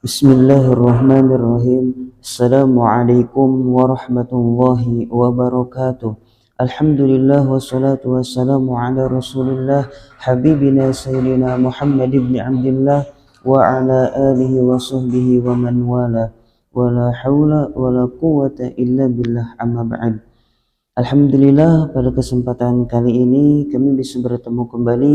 Bismillahirrahmanirrahim. Assalamualaikum warahmatullahi wabarakatuh. Alhamdulillah wassalatu wassalamu ala Rasulillah habibina sayyidina Muhammad ibn Abdullah wa ala alihi wa sahbihi wa man wala wala hawla wala quwwata illa billah amma ba'd. Alhamdulillah, pada kesempatan kali ini kami bisa bertemu kembali,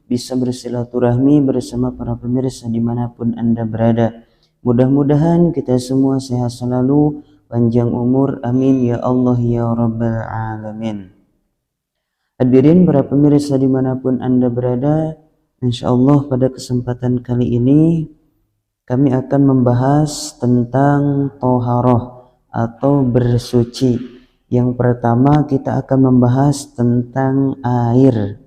bisa bersilaturahmi bersama para pemirsa dimanapun Anda berada. Mudah-mudahan kita semua sehat selalu, panjang umur, amin ya Allah ya Rabbal Alamin. Hadirin para pemirsa dimanapun Anda berada, insya Allah pada kesempatan kali ini kami akan membahas tentang toharoh atau bersuci. Yang pertama kita akan membahas tentang air.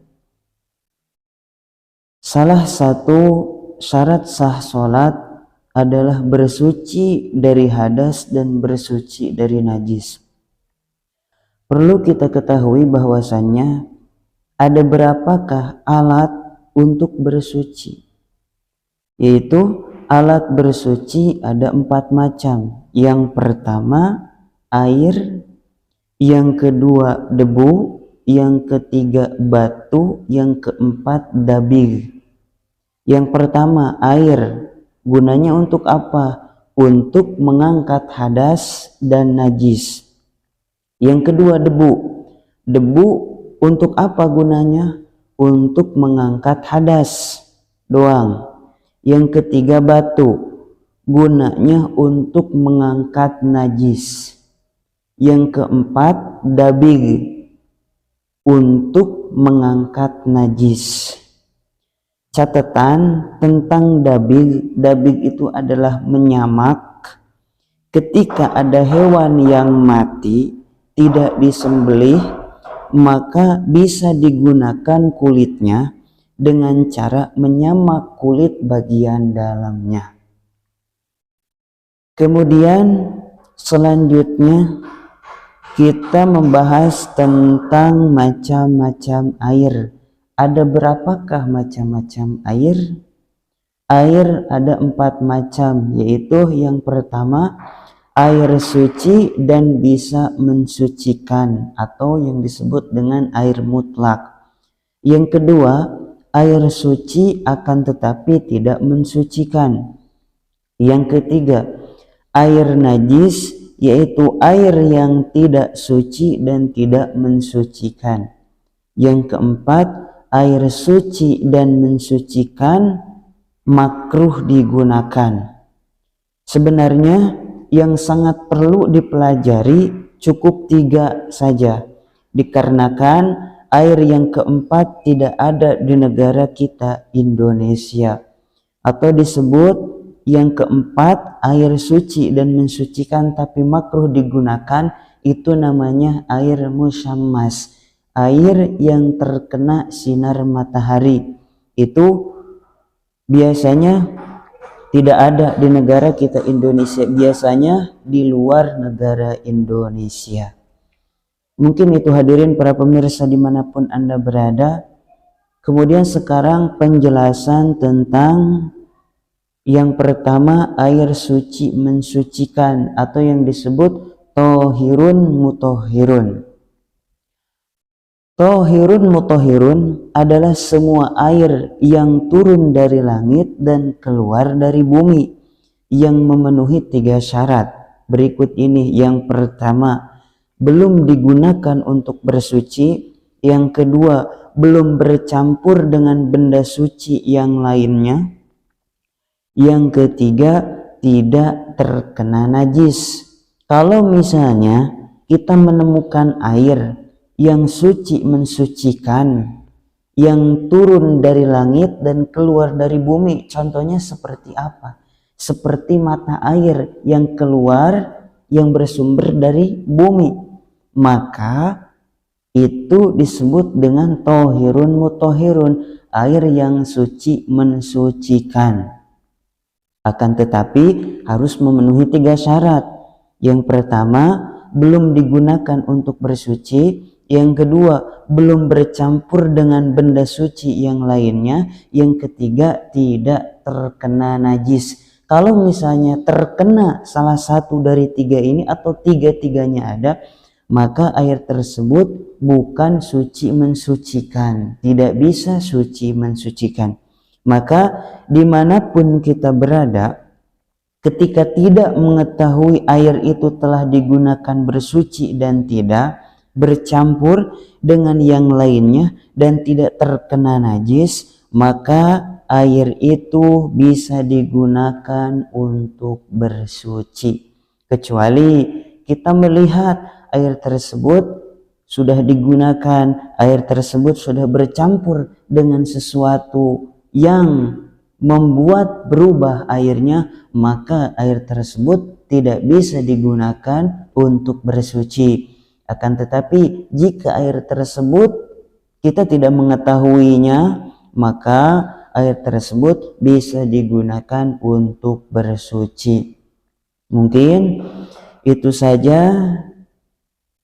Salah satu syarat sah sholat adalah bersuci dari hadas dan bersuci dari najis. Perlu kita ketahui bahwasannya ada berapakah alat untuk bersuci, yaitu alat bersuci ada 4 macam. Yang pertama air, yang kedua debu, yang ketiga batu, yang keempat dabig. Yang pertama air, gunanya untuk apa? Untuk mengangkat hadas dan najis. Yang kedua debu. Debu untuk apa gunanya? Untuk mengangkat hadas doang. Yang ketiga batu, gunanya untuk mengangkat najis. Yang keempat dabig, untuk mengangkat najis. Catatan tentang dabig. Dabig itu adalah menyamak. Ketika ada hewan yang mati tidak disembelih, maka bisa digunakan kulitnya dengan cara menyamak kulit bagian dalamnya. Kemudian selanjutnya kita membahas tentang macam-macam air. Ada berapakah macam-macam air? Air ada 4 macam, yaitu yang pertama air suci dan bisa mensucikan atau yang disebut dengan air mutlak. Yang kedua air suci akan tetapi tidak mensucikan. Yang ketiga air najis, yaitu air yang tidak suci dan tidak mensucikan. Yang keempat air suci dan mensucikan makruh digunakan. Sebenarnya yang sangat perlu dipelajari cukup 3 saja, dikarenakan air yang keempat tidak ada di negara kita Indonesia, atau disebut yang keempat air suci dan mensucikan tapi makruh digunakan, itu namanya air musyammas, air yang terkena sinar matahari. Itu biasanya tidak ada di negara kita Indonesia, biasanya di luar negara Indonesia. Mungkin itu hadirin para pemirsa dimanapun Anda berada. Kemudian sekarang penjelasan tentang yang pertama air suci mensucikan atau yang disebut tohirun mutohirun. Tohirun mutohirun adalah semua air yang turun dari langit dan keluar dari bumi yang memenuhi 3 syarat berikut ini. Yang pertama belum digunakan untuk bersuci. Yang kedua belum bercampur dengan benda suci yang lainnya. Yang ketiga tidak terkena najis. Kalau misalnya kita menemukan air yang suci mensucikan, yang turun dari langit dan keluar dari bumi, contohnya seperti apa? Seperti mata air yang keluar yang bersumber dari bumi, maka itu disebut dengan tohirun mutohirun, air yang suci mensucikan. Akan tetapi harus memenuhi 3 syarat. Yang pertama belum digunakan untuk bersuci. Yang kedua belum bercampur dengan benda suci yang lainnya. Yang ketiga tidak terkena najis. Kalau misalnya terkena salah satu dari tiga ini atau tiga-tiganya ada, maka air tersebut bukan suci mensucikan, tidak bisa suci mensucikan. Maka dimanapun kita berada, ketika tidak mengetahui air itu telah digunakan bersuci dan tidak bercampur dengan yang lainnya dan tidak terkena najis, maka air itu bisa digunakan untuk bersuci. Kecuali kita melihat air tersebut sudah digunakan, air tersebut sudah bercampur dengan sesuatu yang membuat berubah airnya, maka air tersebut tidak bisa digunakan untuk bersuci. Akan tetapi jika air tersebut kita tidak mengetahuinya, maka air tersebut bisa digunakan untuk bersuci. Mungkin itu saja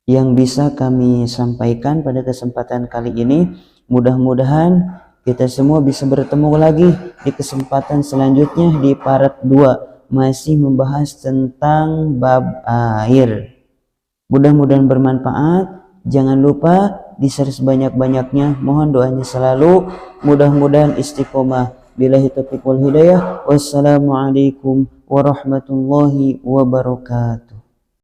yang bisa kami sampaikan pada kesempatan kali ini. Mudah-mudahan kita semua bisa bertemu lagi di kesempatan selanjutnya di part 2, masih membahas tentang bab air. Mudah-mudahan bermanfaat. Jangan lupa di-share sebanyak-banyaknya. Mohon doanya selalu. Mudah-mudahan istiqomah. Billahi taufiq wal hidayah. Wassalamualaikum warahmatullahi wabarakatuh.